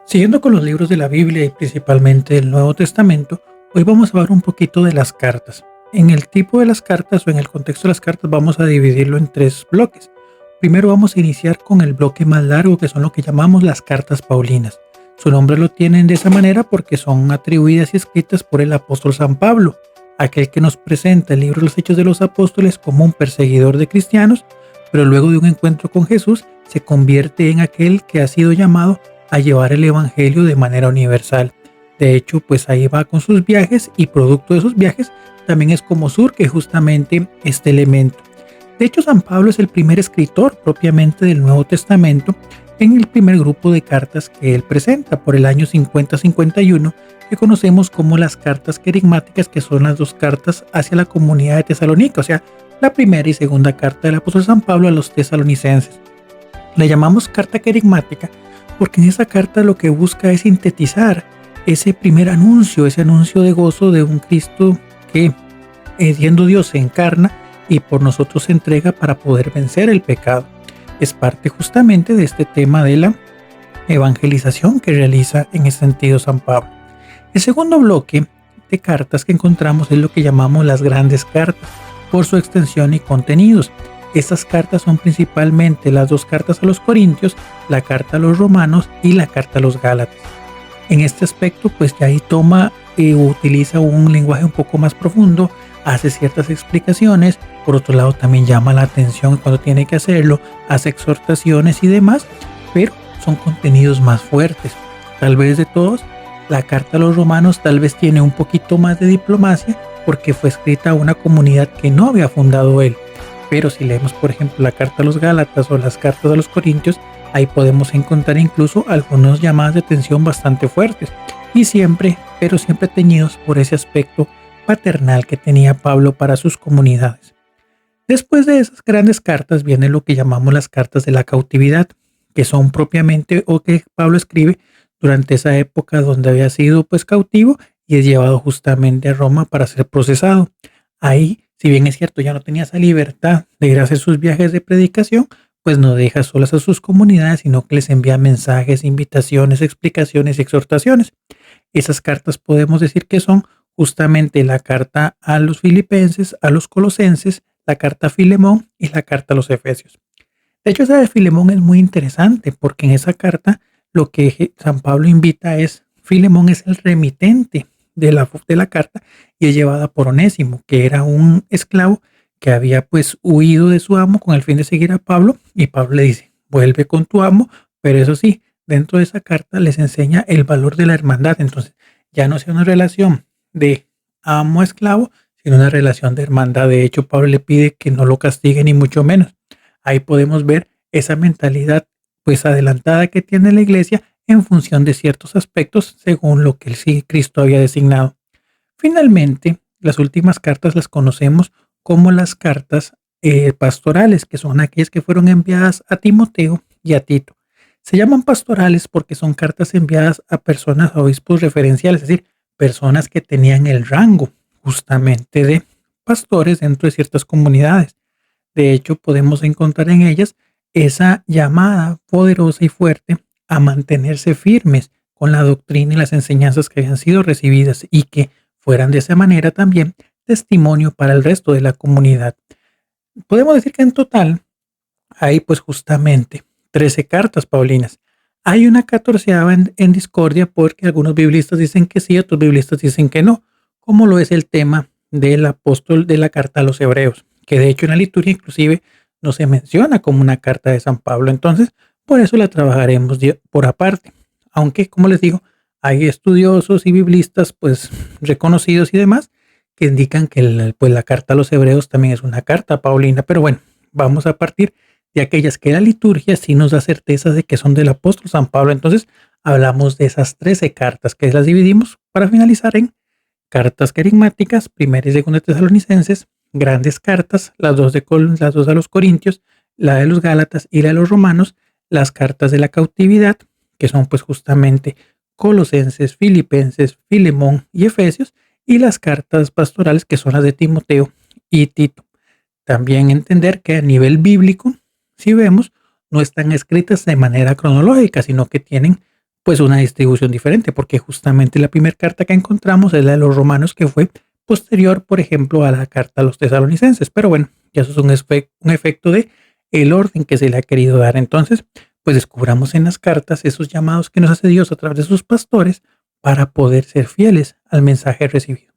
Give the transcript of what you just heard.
Siguiendo con los libros de la Biblia y principalmente el Nuevo Testamento, hoy vamos a hablar un poquito de las cartas. En el tipo de las cartas o en el contexto de las cartas vamos a dividirlo en tres bloques. Primero vamos a iniciar con el bloque más largo, que son lo que llamamos las cartas paulinas. Su nombre lo tienen de esa manera porque son atribuidas y escritas por el apóstol San Pablo, aquel que nos presenta el libro de los Hechos de los Apóstoles como un perseguidor de cristianos, pero luego de un encuentro con Jesús se convierte en aquel que ha sido llamado a llevar el evangelio de manera universal. De hecho, pues ahí va con sus viajes y producto de sus viajes también es como surge justamente este elemento. De hecho, San Pablo es el primer escritor propiamente del Nuevo Testamento en el primer grupo de cartas que él presenta por el año 50-51, que conocemos como las cartas querigmáticas, que son las dos cartas hacia la comunidad de Tesalónica, o sea, la primera y segunda carta del apóstol San Pablo a los tesalonicenses. Le llamamos carta querigmática porque en esa carta lo que busca es sintetizar ese primer anuncio, ese anuncio de gozo de un Cristo que, siendo Dios, se encarna y por nosotros se entrega para poder vencer el pecado. Es parte justamente de este tema de la evangelización que realiza en ese sentido San Pablo. El segundo bloque de cartas que encontramos es lo que llamamos las grandes cartas, por su extensión y contenidos. Estas cartas son principalmente las dos cartas a los Corintios, la carta a los Romanos y la carta a los Gálatas. En este aspecto, pues ya ahí utiliza un lenguaje un poco más profundo, hace ciertas explicaciones, por otro lado también llama la atención cuando tiene que hacerlo, hace exhortaciones y demás, pero son contenidos más fuertes. Tal vez de todos, la carta a los Romanos tal vez tiene un poquito más de diplomacia porque fue escrita a una comunidad que no había fundado él. Pero si leemos, por ejemplo, la carta a los Gálatas o las cartas a los Corintios, ahí podemos encontrar incluso algunas llamadas de atención bastante fuertes y siempre teñidos por ese aspecto paternal que tenía Pablo para sus comunidades. Después de esas grandes cartas viene lo que llamamos las cartas de la cautividad, que son propiamente o que Pablo escribe durante esa época donde había sido pues cautivo y es llevado justamente a Roma para ser procesado. Ahí, si bien es cierto, ya no tenía esa libertad de ir a hacer sus viajes de predicación, pues no deja solas a sus comunidades, sino que les envía mensajes, invitaciones, explicaciones y exhortaciones. Esas cartas podemos decir que son justamente la carta a los filipenses, a los colosenses, la carta a Filemón y la carta a los efesios. De hecho, esa de Filemón es muy interesante porque en esa carta lo que San Pablo invita es, Filemón es el remitente de la carta y es llevada por Onésimo, que era un esclavo que había pues huido de su amo con el fin de seguir a Pablo, y Pablo le dice, vuelve con tu amo, pero eso sí, dentro de esa carta les enseña el valor de la hermandad. Entonces ya no sea una relación de amo a esclavo, sino una relación de hermandad. De hecho, Pablo le pide que no lo castigue ni mucho menos. Ahí podemos ver esa mentalidad pues adelantada que tiene la iglesia en función de ciertos aspectos según lo que el Cristo había designado. Finalmente, las últimas cartas las conocemos como las cartas pastorales, que son aquellas que fueron enviadas a Timoteo y a Tito. Se llaman pastorales porque son cartas enviadas a personas, a obispos referenciales, es decir, personas que tenían el rango justamente de pastores dentro de ciertas comunidades. De hecho, podemos encontrar en ellas esa llamada poderosa y fuerte a mantenerse firmes con la doctrina y las enseñanzas que habían sido recibidas y que fueran de esa manera también testimonio para el resto de la comunidad. Podemos decir que en total hay pues justamente 13 cartas paulinas. Hay una 14ª en discordia porque algunos biblistas dicen que sí, otros biblistas dicen que no, como lo es el tema del apóstol de la carta a los hebreos, que de hecho en la liturgia inclusive no se menciona como una carta de San Pablo. Entonces, por eso la trabajaremos por aparte. Aunque, como les digo, hay estudiosos y biblistas pues reconocidos y demás que indican que la carta a los hebreos también es una carta paulina. Pero bueno, vamos a partir de aquellas que la liturgia sí nos da certeza de que son del apóstol San Pablo. Entonces, hablamos de esas 13 cartas que las dividimos para finalizar en cartas querigmáticas, primera y segunda tesalonicenses, grandes cartas, las dos a los Corintios, la de los Gálatas y la de los Romanos, las cartas de la cautividad, que son pues justamente Colosenses, Filipenses, Filemón y Efesios, y las cartas pastorales, que son las de Timoteo y Tito. También entender que a nivel bíblico, si vemos, no están escritas de manera cronológica, sino que tienen pues una distribución diferente, porque justamente la primera carta que encontramos es la de los romanos, que fue posterior, por ejemplo, a la carta a los tesalonicenses. Pero bueno, ya eso es un efecto de el orden que se le ha querido dar. Entonces, pues descubramos en las cartas esos llamados que nos hace Dios a través de sus pastores para poder ser fieles al mensaje recibido.